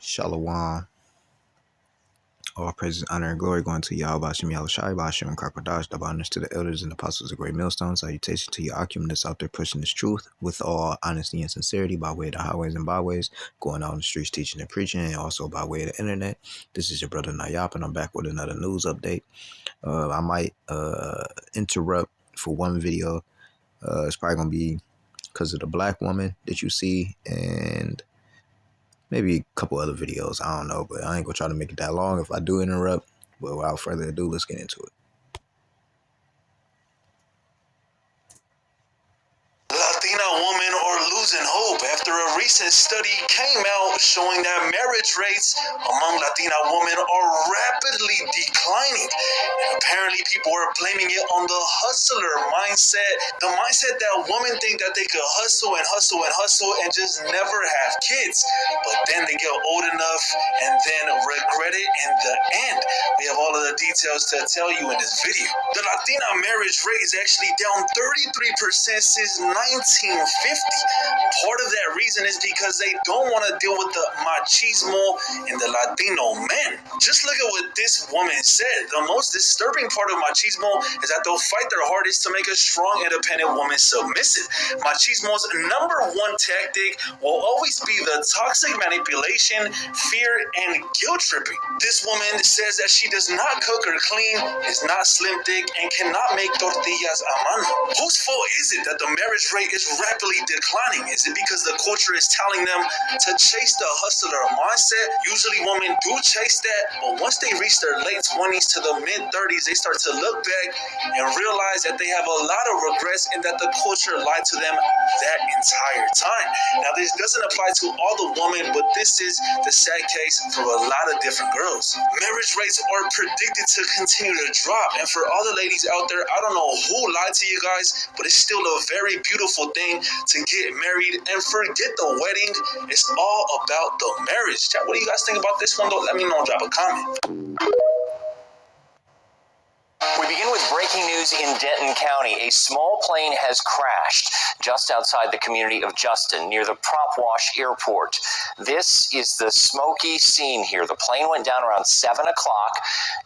Shalom. All praises, honor, and glory going to Yahweh Bashem Yahushai, Bashem and Karkadash, the honors to the elders and apostles of great millstones. Salutation to your Akim that's out there pushing this truth with all honesty and sincerity by way of the highways and byways, going out on the streets teaching and preaching, and also by way of the internet. This is your brother Nayap, and I'm back with another news update. I might interrupt for one video. It's probably going to be because of the black woman that you see, and maybe a couple other videos. I don't know, but I ain't gonna try to make it that long if I do interrupt. But without further ado, let's get into it. Latina women are losing hope after a recent study came out showing that marriage rates among Latina women are rapidly declining. And apparently people are blaming it on the hustler mindset, the mindset that women think that they could hustle and hustle and hustle and just never have kids. But then they get old enough and then regret it in the end. We have all of the details to tell you in this video. The Latina marriage rate is actually down 33% since 1950. Part of that reason is because they don't want to deal with the machismo in the Latino men. Just look at what this woman said. The most disturbing part of machismo is that they'll fight their hardest to make a strong, independent woman submissive. Machismo's number one tactic will always be the toxic manipulation, fear, and guilt tripping. This woman says that she does not cook or clean, is not slim thick, and cannot make tortillas a mano. Whose fault is it that the marriage rate is rapidly declining? Is it because the culture is telling them to chase the hustler mindset? Usually women do chase that, but once they reach their late 20s to the mid 30s, they start to look back and realize that they have a lot of regrets and that the culture lied to them that entire time. Now, this doesn't apply to all the women, but this is the sad case for a lot of different girls. Marriage rates are predicted to continue to drop, and for all the ladies out there, I don't know who lied to you guys, but it's still a very beautiful thing to get married and forget the wedding. It's all about the marriage. Chat, what do you guys think about this one though? Let me know, drop a comment. We begin with breaking news in Denton County. A small plane has crashed just outside the community of Justin near the Prop Wash Airport. This is the smoky scene here. The plane went down around 7 o'clock.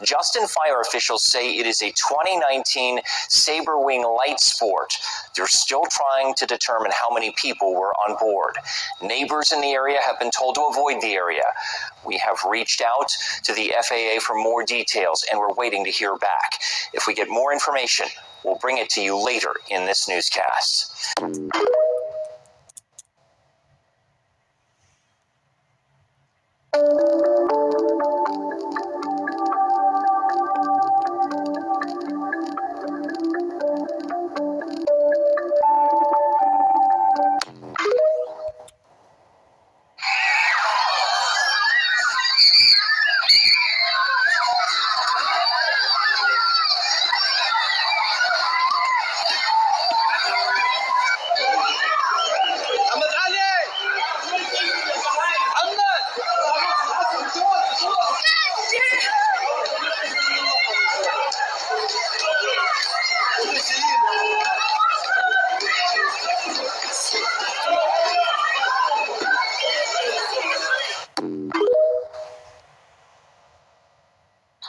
Justin fire officials say it is a 2019 Sabre Wing Light Sport. They're still trying to determine how many people were on board. Neighbors in the area have been told to avoid the area. We have reached out to the FAA for more details, and we're waiting to hear back. If we get more information, we'll bring it to you later in this newscast.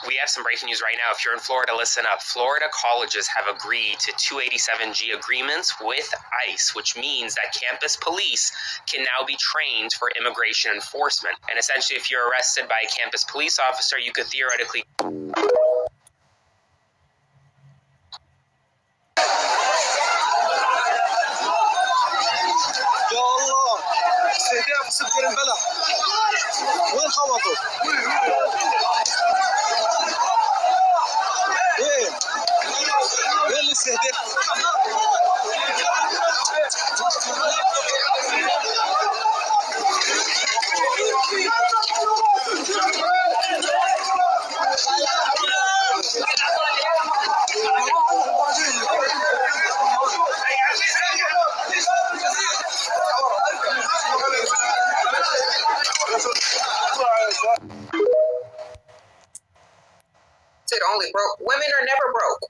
We have some breaking news right now. If you're in Florida, listen up. Florida colleges have agreed to 287G agreements with ICE, which means that campus police can now be trained for immigration enforcement. And essentially, if you're arrested by a campus police officer, you could theoretically... only broke. Women are never broke.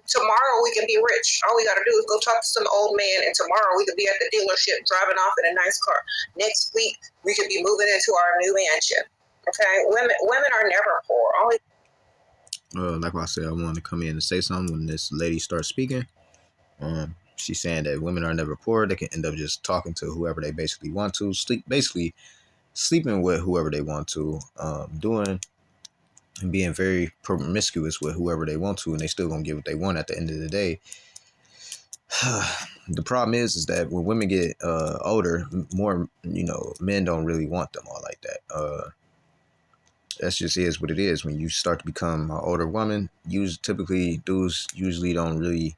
Tomorrow we can be rich. All we got to do is go talk to some old man, and tomorrow we could be at the dealership driving off in a nice car. Next week we could be moving into our new mansion. Okay, women are never poor. Only. Like I said, I wanted to come in and say something when this lady starts speaking. She's saying that women are never poor. They can end up just talking to whoever they basically want to, sleeping with whoever they want to, doing and being very promiscuous with whoever they want to, and they still gonna get what they want at the end of the day. The problem is that when women get older, more, men don't really want them all like that. That's just is what it is. When you start to become an older woman, dudes usually don't really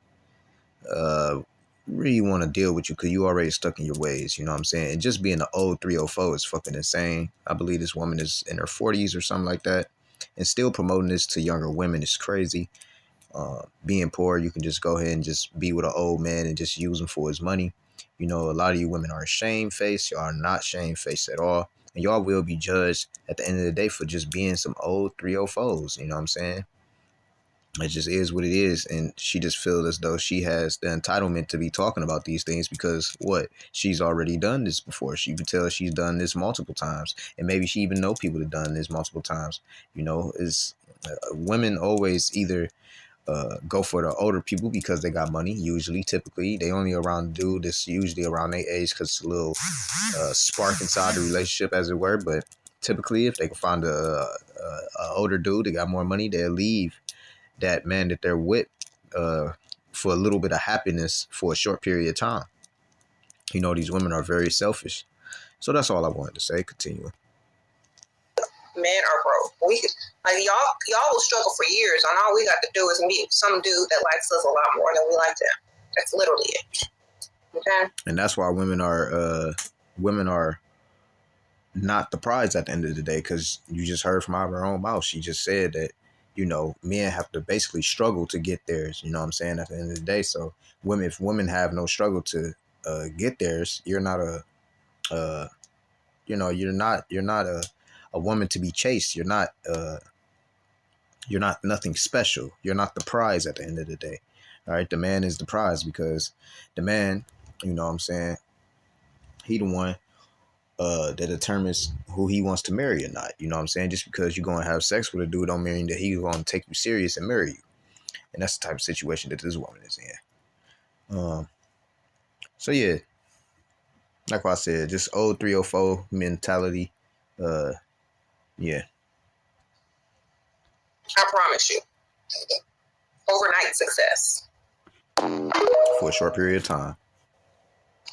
want to deal with you because you already stuck in your ways. You know what I'm saying? And just being an old 304 is fucking insane. I believe this woman is in her 40s or something like that, and still promoting this to younger women is crazy. Being poor, you can just go ahead and just be with an old man and just use him for his money. A lot of you women are shamefaced. Y'all are not shamefaced at all. And y'all will be judged at the end of the day for just being some old 304s. You know what I'm saying? It just is what it is. And she just feels as though she has the entitlement to be talking about these things because she's already done this before. She can tell she's done this multiple times. And maybe she even know people that done this multiple times. Is women always either go for the older people because they got money. Typically, they only around dude that's usually around their age because it's a little spark inside the relationship, as it were. But typically, if they can find a older dude that got more money, they'll leave that man that they're with for a little bit of happiness for a short period of time. These women are very selfish. So that's all I wanted to say. Continuing. Men are broke. Y'all will struggle for years, and all we got to do is meet some dude that likes us a lot more than we like them. That's literally it. Okay. And that's why women are not the prize at the end of the day, because you just heard from her own mouth. She just said that men have to basically struggle to get theirs. You know what I'm saying? At the end of the day, so if women have no struggle to get theirs, you're not you're not a woman to be chased. You're not nothing special. You're not the prize at the end of the day. All right, the man is the prize because the man, you know what I'm saying, he the one that determines who he wants to marry or not. You know what I'm saying? Just because you're going to have sex with a dude don't mean that he's going to take you serious and marry you. And that's the type of situation that this woman is in. So yeah, like I said, just old 304 mentality. Yeah. I promise you. Overnight success. For a short period of time.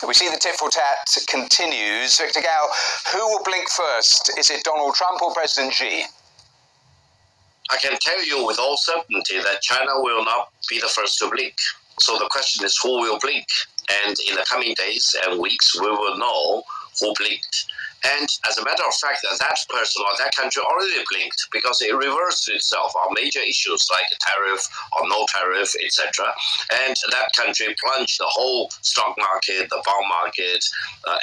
We see the tit for tat continues. Victor Gao, who will blink first? Is it Donald Trump or President Xi? I can tell you with all certainty that China will not be the first to blink. So the question is, who will blink? And in the coming days and weeks, we will know who blinked. And as a matter of fact, that person or that country already blinked because it reversed itself on major issues like tariff or no tariff, etc. And that country plunged the whole stock market, the bond market,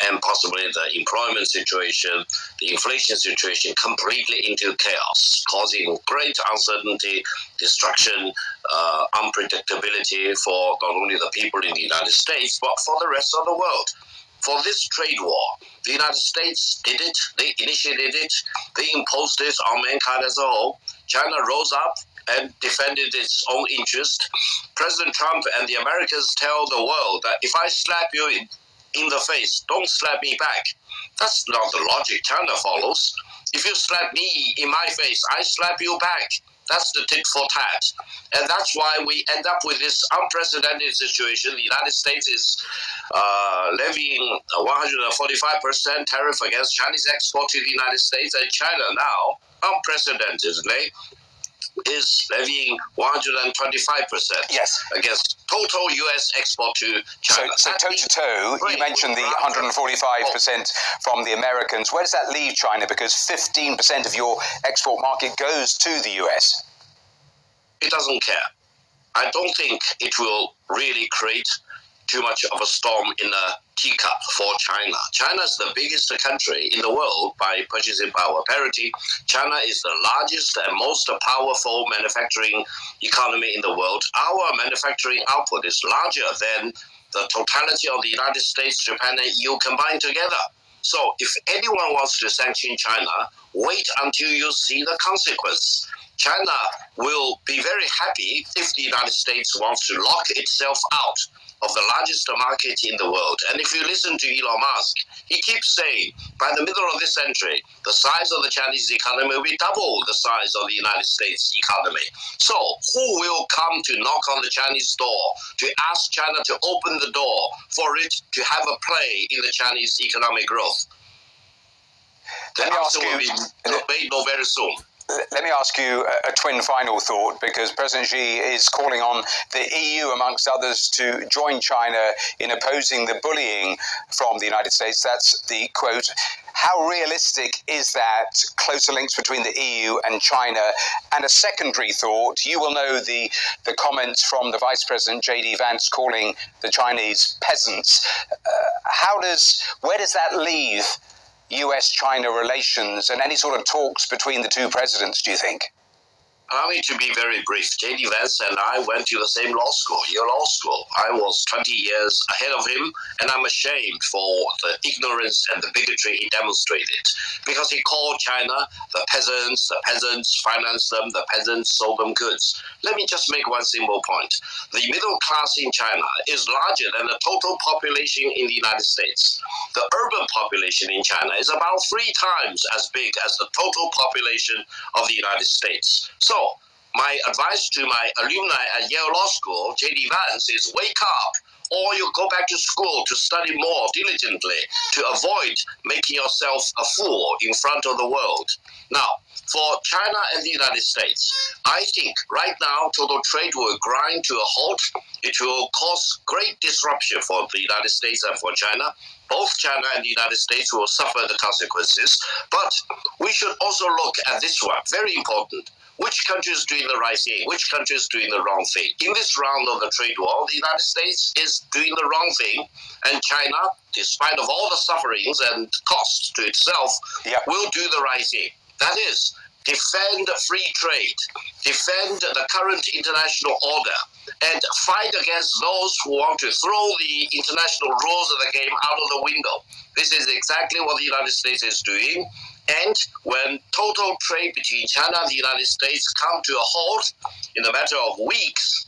and possibly the employment situation, the inflation situation completely into chaos, causing great uncertainty, destruction, unpredictability for not only the people in the United States, but for the rest of the world. For this trade war, the United States did it, they initiated it, they imposed it on mankind as a whole. China rose up and defended its own interest. President Trump and the Americans tell the world that if I slap you in the face, don't slap me back. That's not the logic China follows. If you slap me in my face, I slap you back. That's the tit for tat. And that's why we end up with this unprecedented situation. The United States is levying a 145% tariff against Chinese export to the United States, and China now, unprecedentedly, is levying 125% against total U.S. export to China. So toe-to-toe, you mentioned the 145% from the Americans. Where does that leave China? Because 15% of your export market goes to the U.S. It doesn't care. I don't think it will really create too much of a storm in the teacup for China. China is the biggest country in the world by purchasing power parity. China is the largest and most powerful manufacturing economy in the world. Our manufacturing output is larger than the totality of the United States, Japan, and EU combined together. So if anyone wants to sanction China, wait until you see the consequence. China will be very happy if the United States wants to lock itself out of the largest market in the world. And if you listen to Elon Musk, he keeps saying, by the middle of this century, the size of the Chinese economy will be double the size of the United States economy. So who will come to knock on the Chinese door to ask China to open the door for it to have a play in the Chinese economic growth? The answer will be made very soon. Let me ask you a twin final thought, because President Xi is calling on the EU, amongst others, to join China in opposing the bullying from the United States. That's the quote. How realistic is that, closer links between the EU and China? And a secondary thought, you will know the comments from the Vice President J.D. Vance calling the Chinese peasants. Where does that leave US-China relations and any sort of talks between the two presidents, do you think? Allow me to be very brief. J.D. Vance and I went to the same law school, Yale Law School. I was 20 years ahead of him, and I'm ashamed for the ignorance and the bigotry he demonstrated. Because he called China the peasants financed them, the peasants sold them goods. Let me just make one simple point. The middle class in China is larger than the total population in the United States. The urban population in China is about 3 times as big as the total population of the United States. So, my advice to my alumni at Yale Law School, J.D. Vance, is wake up, or you go back to school to study more diligently to avoid making yourself a fool in front of the world. Now, for China and the United States, I think right now total trade will grind to a halt. It will cause great disruption for the United States and for China. Both China and the United States will suffer the consequences. But we should also look at this one, very important. Which country is doing the right thing? Which country is doing the wrong thing? In this round of the trade war, the United States is doing the wrong thing, and China, despite of all the sufferings and costs to itself, will do the right thing. That is, defend free trade, defend the current international order, and fight against those who want to throw the international rules of the game out of the window. This is exactly what the United States is doing. And when total trade between China and the United States come to a halt in a matter of weeks,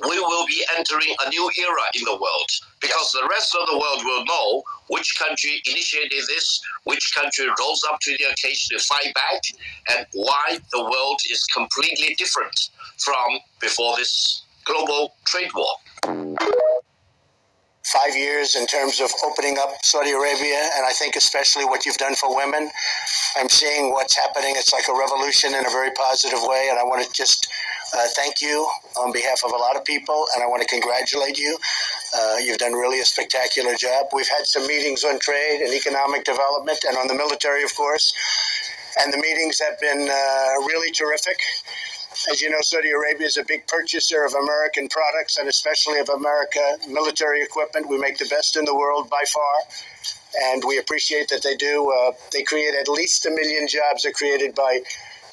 we will be entering a new era in the world, because the rest of the world will know which country initiated this, which country rose up to the occasion to fight back, and why the world is completely different from before this global trade war. 5 years in terms of opening up Saudi Arabia, and I think especially what you've done for women. I'm seeing what's happening. It's like a revolution in a very positive way, and I want to just thank you on behalf of a lot of people, and I want to congratulate you. You've done really a spectacular job. We've had some meetings on trade and economic development and on the military, of course, and the meetings have been really terrific. As you know, Saudi Arabia is a big purchaser of American products and especially of American military equipment. We make the best in the world by far, and we appreciate that they do. They create at least 1 million jobs are created by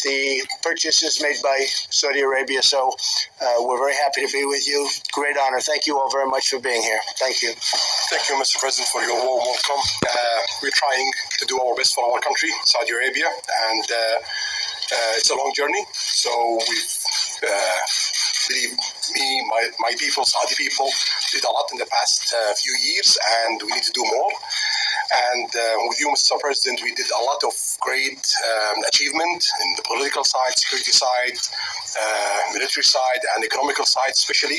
the purchases made by Saudi Arabia. So we're very happy to be with you. Great honor. Thank you all very much for being here. Thank you. Thank you, Mr. President, for your warm welcome. We're trying to do our best for our country, Saudi Arabia, and it's a long journey. So believe me, my people, Saudi people, did a lot in the past few years, and we need to do more. And with you, Mr. President, we did a lot of great achievement in the political side, security side, military side, and economical side, especially.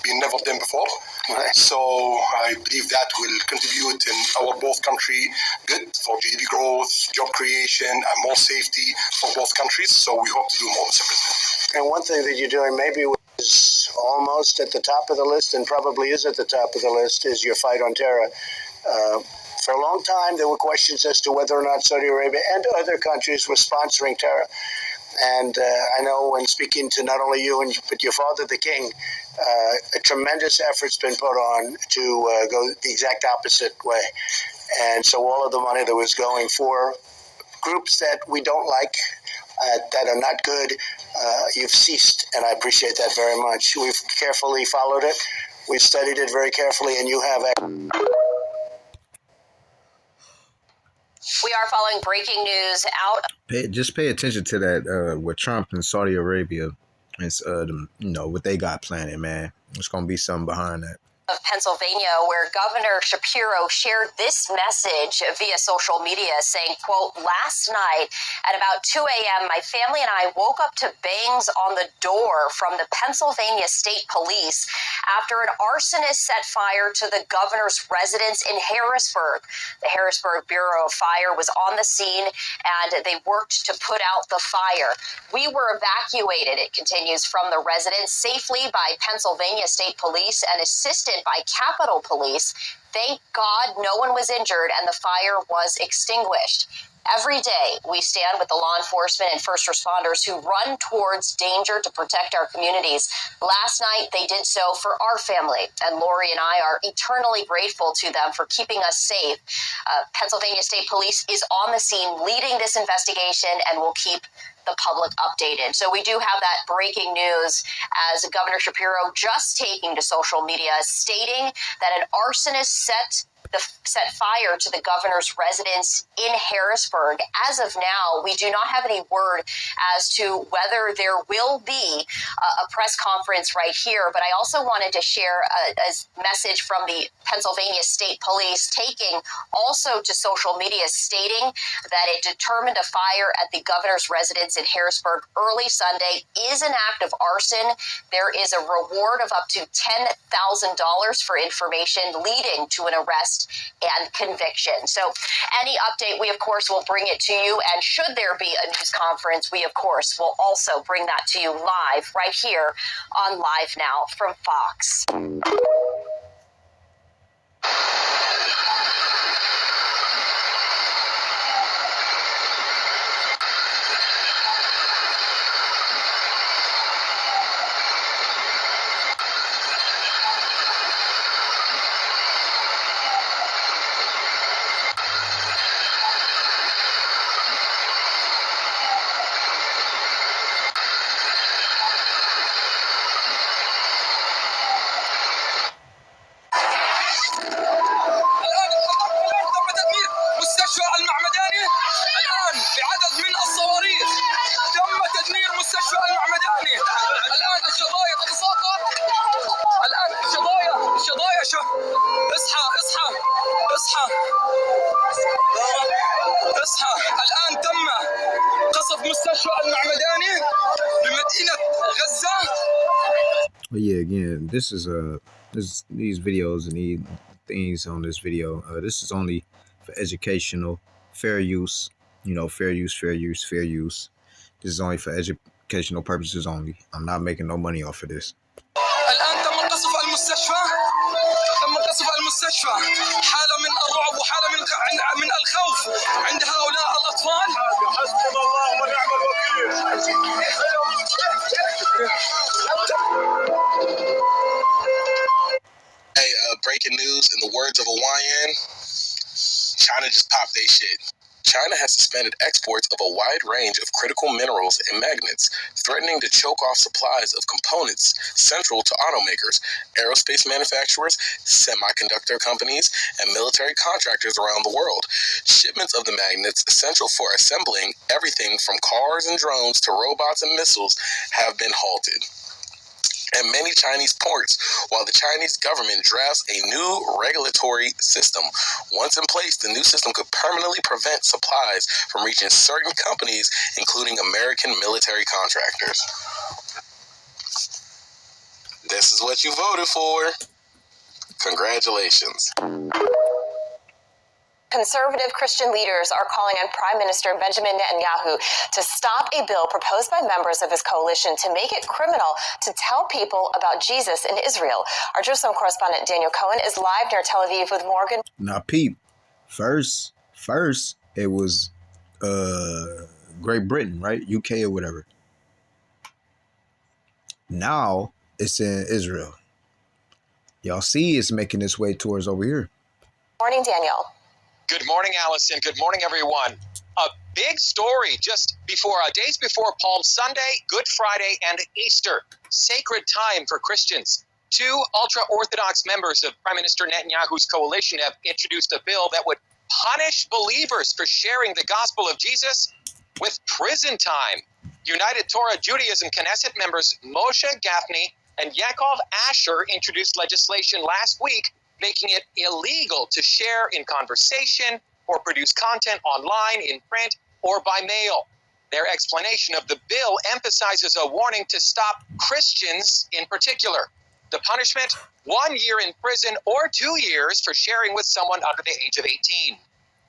Been never done before. Right. So I believe that will contribute in our both country good for GDP growth, job creation, and more safety for both countries. So we hope to do more, Mr. President. And one thing that you're doing maybe is almost at the top of the list and probably is at the top of the list is your fight on terror. For a long time, there were questions as to whether or not Saudi Arabia and other countries were sponsoring terror. And I know when speaking to not only you, but your father, the king, a tremendous effort's been put on to go the exact opposite way. And so all of the money that was going for groups that we don't like, that are not good, you've ceased, and I appreciate that very much. We've carefully followed it. We've studied it very carefully, and you have. We are following breaking news out. Just pay attention to that with Trump and Saudi Arabia. It's what they got planning, man. There's gonna be something behind that. Of Pennsylvania, where Governor Shapiro shared this message via social media saying, quote, "Last night at about 2 a.m., my family and I woke up to bangs on the door from the Pennsylvania State Police after an arsonist set fire to the governor's residence in Harrisburg. The Harrisburg Bureau of Fire was on the scene and they worked to put out the fire. We were evacuated," it continues, "from the residence safely by Pennsylvania State Police and assisted by Capitol Police. Thank God no one was injured and the fire was extinguished. Every day, we stand with the law enforcement and first responders who run towards danger to protect our communities. Last night, they did so for our family, and Lori and I are eternally grateful to them for keeping us safe. Pennsylvania State Police is on the scene leading this investigation and will keep the public updated." So we do have that breaking news as Governor Shapiro just taking to social media, stating that an arsonist set fire to the governor's residence in Harrisburg. As of now, we do not have any word as to whether there will be a press conference right here, but I also wanted to share a message from the Pennsylvania State Police taking also to social media, stating that it determined a fire at the governor's residence in Harrisburg early Sunday is an act of arson. There is a reward of up to $10,000 for information leading to an arrest and conviction. So any update, we of course will bring it to you, and should there be a news conference, we of course will also bring that to you live right here on Live Now from Fox. الآن تم قصف مستشفى المعمداني بمدينة غزة. But yeah, again, these videos and these things on this video. This is only for educational, fair use. Fair use, fair use, fair use. This is only for educational purposes only. I'm not making no money off of this. الآن تم قصف المستشفى. حالة من الرعب وحالة من الخوف عند هؤلاء الأطفال. حسبنا الله ونعم الوكيل. Hey, breaking news in the words of a YN, China just popped they shit. China has suspended exports of a wide range of critical minerals and magnets, threatening to choke off supplies of components central to automakers, aerospace manufacturers, semiconductor companies, and military contractors around the world. Shipments of the magnets essential for assembling everything from cars and drones to robots and missiles have been halted at many Chinese ports, while the Chinese government drafts a new regulatory system. Once in place, the new system could permanently prevent supplies from reaching certain companies, including American military contractors. This is what you voted for. Congratulations. Conservative Christian leaders are calling on Prime Minister Benjamin Netanyahu to stop a bill proposed by members of his coalition to make it criminal to tell people about Jesus in Israel. Our Jerusalem correspondent Daniel Cohen is live near Tel Aviv with Morgan. Now, peep. First, it was Great Britain, right? UK or whatever. Now it's in Israel. Y'all see it's making its way towards over here. Morning, Daniel. Good morning, Allison. Good morning, everyone. A big story just before, days before Palm Sunday, Good Friday, and Easter. Sacred time for Christians. 2 ultra-Orthodox members of Prime Minister Netanyahu's coalition have introduced a bill that would punish believers for sharing the gospel of Jesus with prison time. United Torah Judaism Knesset members Moshe Gafni and Yaakov Asher introduced legislation last week making it illegal to share in conversation or produce content online, in print, or by mail. Their explanation of the bill emphasizes a warning to stop Christians in particular. The punishment, 1 year in prison or 2 years for sharing with someone under the age of 18.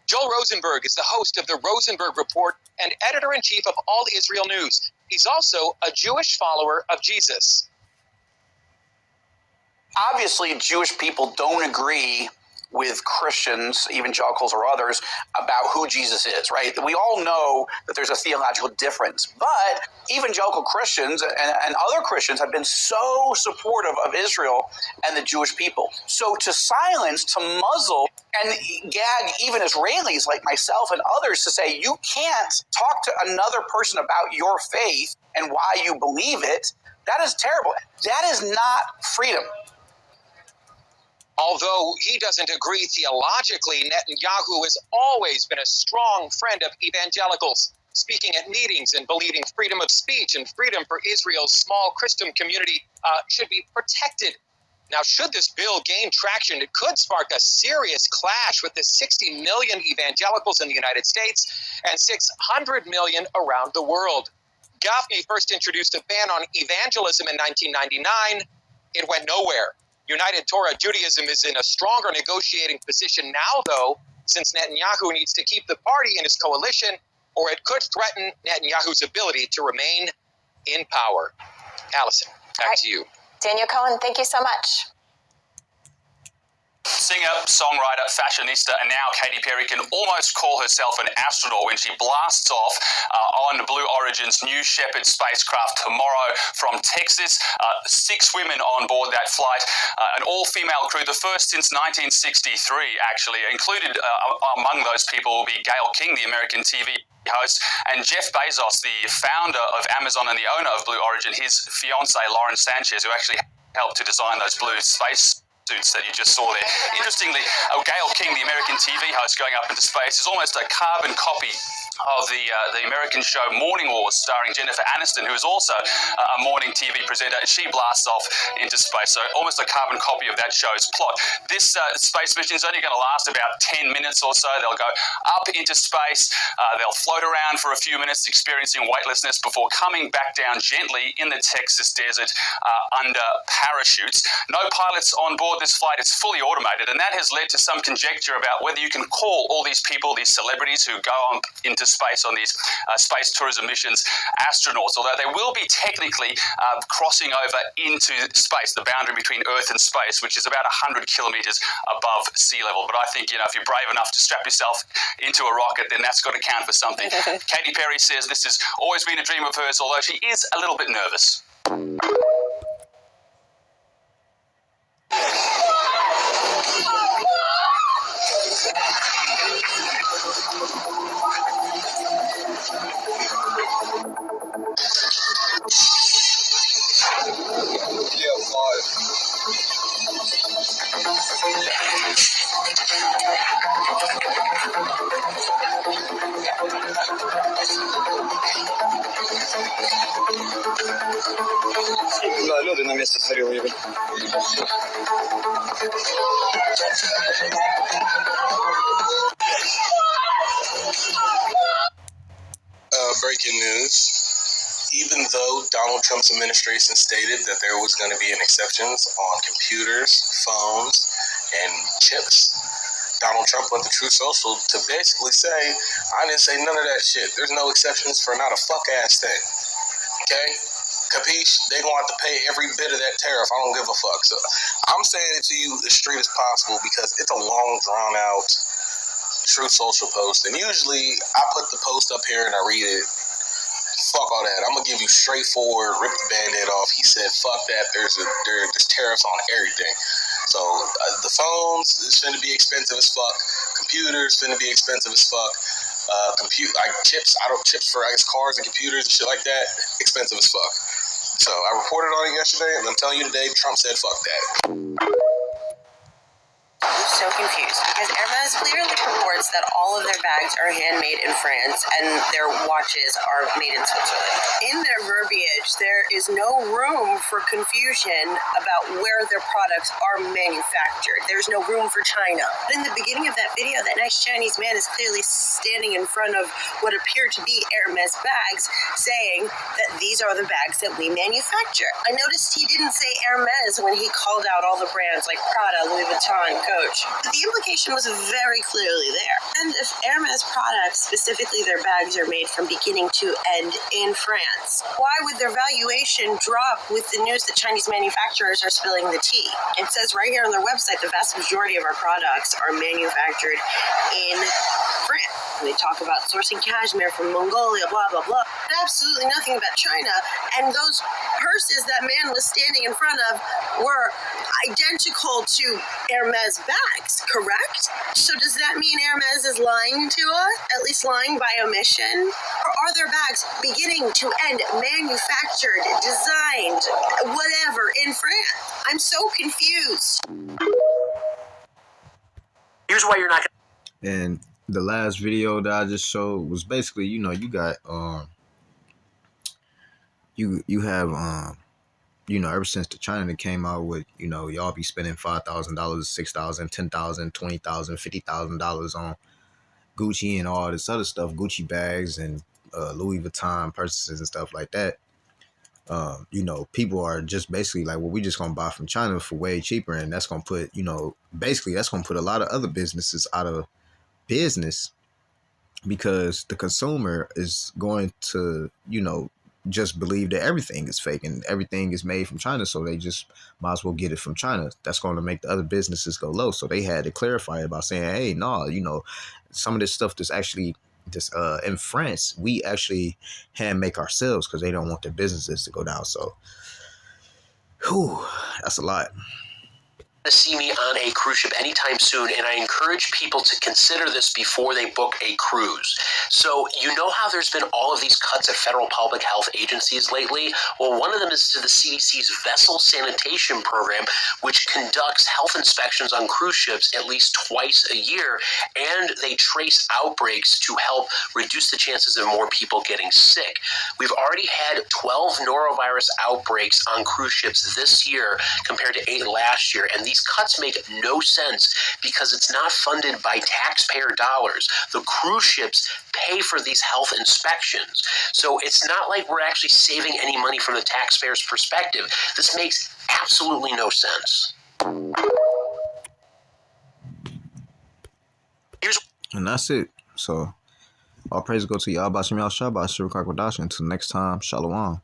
Joel Rosenberg is the host of the Rosenberg Report and editor-in-chief of All Israel News. He's also a Jewish follower of Jesus. Obviously, Jewish people don't agree with Christians, evangelicals or others, about who Jesus is, right? We all know that there's a theological difference, but evangelical Christians and other Christians have been so supportive of Israel and the Jewish people. So to silence, to muzzle, and gag even Israelis like myself and others to say, you can't talk to another person about your faith and why you believe it, that is terrible. That is not freedom. Although he doesn't agree theologically, Netanyahu has always been a strong friend of evangelicals, speaking at meetings and believing freedom of speech and freedom for Israel's small Christian community should be protected. Now, should this bill gain traction, it could spark a serious clash with the 60 million evangelicals in the United States and 600 million around the world. Gafni first introduced a ban on evangelism in 1999. It went nowhere. United Torah Judaism is in a stronger negotiating position now, though, since Netanyahu needs to keep the party in his coalition, or it could threaten Netanyahu's ability to remain in power. Allison, back to you. Daniel Cohen, thank you so much. Singer, songwriter, fashionista, and now Katy Perry can almost call herself an astronaut when she blasts off on Blue Origin's New Shepard spacecraft tomorrow from Texas. 6 women on board that flight, an all-female crew, the first since 1963, actually. Included among those people will be Gayle King, the American TV host, and Jeff Bezos, the founder of Amazon and the owner of Blue Origin, his fiancée, Lauren Sanchez, who actually helped to design those blue space suits that you just saw there. Interestingly, Gayle King, the American TV host going up into space, is almost a carbon copy of the American show Morning Wars, starring Jennifer Aniston, who is also a morning TV presenter. She blasts off into space, so almost a carbon copy of that show's plot. This space mission is only going to last about 10 minutes or so. They'll go up into space, they'll float around for a few minutes, experiencing weightlessness before coming back down gently in the Texas desert under parachutes. No pilots on board this flight. It's fully automated, and that has led to some conjecture about whether you can call all these people, these celebrities who go on into space on these space tourism missions, astronauts, although they will be technically crossing over into space, the boundary between Earth and space, which is about 100 kilometers above sea level. But I think, if you're brave enough to strap yourself into a rocket, then that's got to count for something. Katy Perry says this has always been a dream of hers, although she is a little bit nervous. Да, люди на месте сгорел. Breaking news. Even though Donald Trump's administration stated that there was going to be an exceptions on computers, phones, and chips, Donald Trump went to Truth Social to basically say, I didn't say none of that shit. There's no exceptions for not a fuck-ass thing. Okay? Capiche? They gonna have to pay every bit of that tariff. I don't give a fuck. So I'm saying it to you as straight as possible because it's a long, drawn-out Truth Social post. And usually I put the post up here and I read it fuck all that. I'm gonna give you straightforward, rip the band-aid off. He said, fuck that. There's tariffs on everything. So the phones is finna be expensive as fuck. Computers finna be expensive as fuck. Chips for cars and computers and shit like that, expensive as fuck. So I reported on it yesterday, and I'm telling you today, Trump said fuck that. I'm so confused because Hermes clearly reports that all of their bags are handmade in France and their watches are made in Switzerland. In their verbiage, there is no room for confusion about where their products are manufactured. There's no room for China. But in the beginning of that video, that nice Chinese man is clearly standing in front of what appear to be Hermes bags, saying that these are the bags that we manufacture. I noticed he didn't say Hermes when he called out all the brands like Prada, Louis Vuitton, Coach. But the implication was very clearly there. And if Hermes products, specifically their bags, are made from beginning to end in France, why would their valuation drop with the news that Chinese manufacturers are spilling the tea? It says right here on their website, the vast majority of our products are manufactured in France. They talk about sourcing cashmere from Mongolia, blah, blah, blah. But absolutely nothing about China. And those purses that man was standing in front of were identical to Hermes bags, correct? So does that mean Hermes is lying to us? At least lying by omission? Or are their bags beginning to end manufactured, designed, whatever, in France? I'm so confused. Here's why you're not gonna. And the last video that I just showed was basically, you know, you got you have you know, ever since the China came out with, you know, y'all be spending $5,000, $6,000, $10,000, $20,000, $50,000 on Gucci and all this other stuff, Gucci bags and Louis Vuitton purchases and stuff like that. You know, people are just basically like, well, we just gonna buy from China for way cheaper, and that's gonna put, you know, basically that's gonna put a lot of other businesses out of business, because the consumer is going to, you know, just believe that everything is fake and everything is made from China. So they just might as well get it from China. That's going to make the other businesses go low. So they had to clarify it by saying, hey, no, you know, some of this stuff that's actually just in France, we actually hand make ourselves because they don't want their businesses to go down. So, whew, that's a lot. To see me on a cruise ship anytime soon, and I encourage people to consider this before they book a cruise. So you know how there's been all of these cuts at federal public health agencies lately? Well, one of them is to the CDC's vessel sanitation program, which conducts health inspections on cruise ships at least twice a year, and they trace outbreaks to help reduce the chances of more people getting sick. We've already had 12 norovirus outbreaks on cruise ships this year compared to 8 last year, and these cuts make no sense because it's not funded by taxpayer dollars. The cruise ships pay for these health inspections. So it's not like we're actually saving any money from the taxpayer's perspective. This makes absolutely no sense. And that's it. So all praise go to Yahweh Shem Yahshua, Shir Kakwadash. Until next time, Shalom.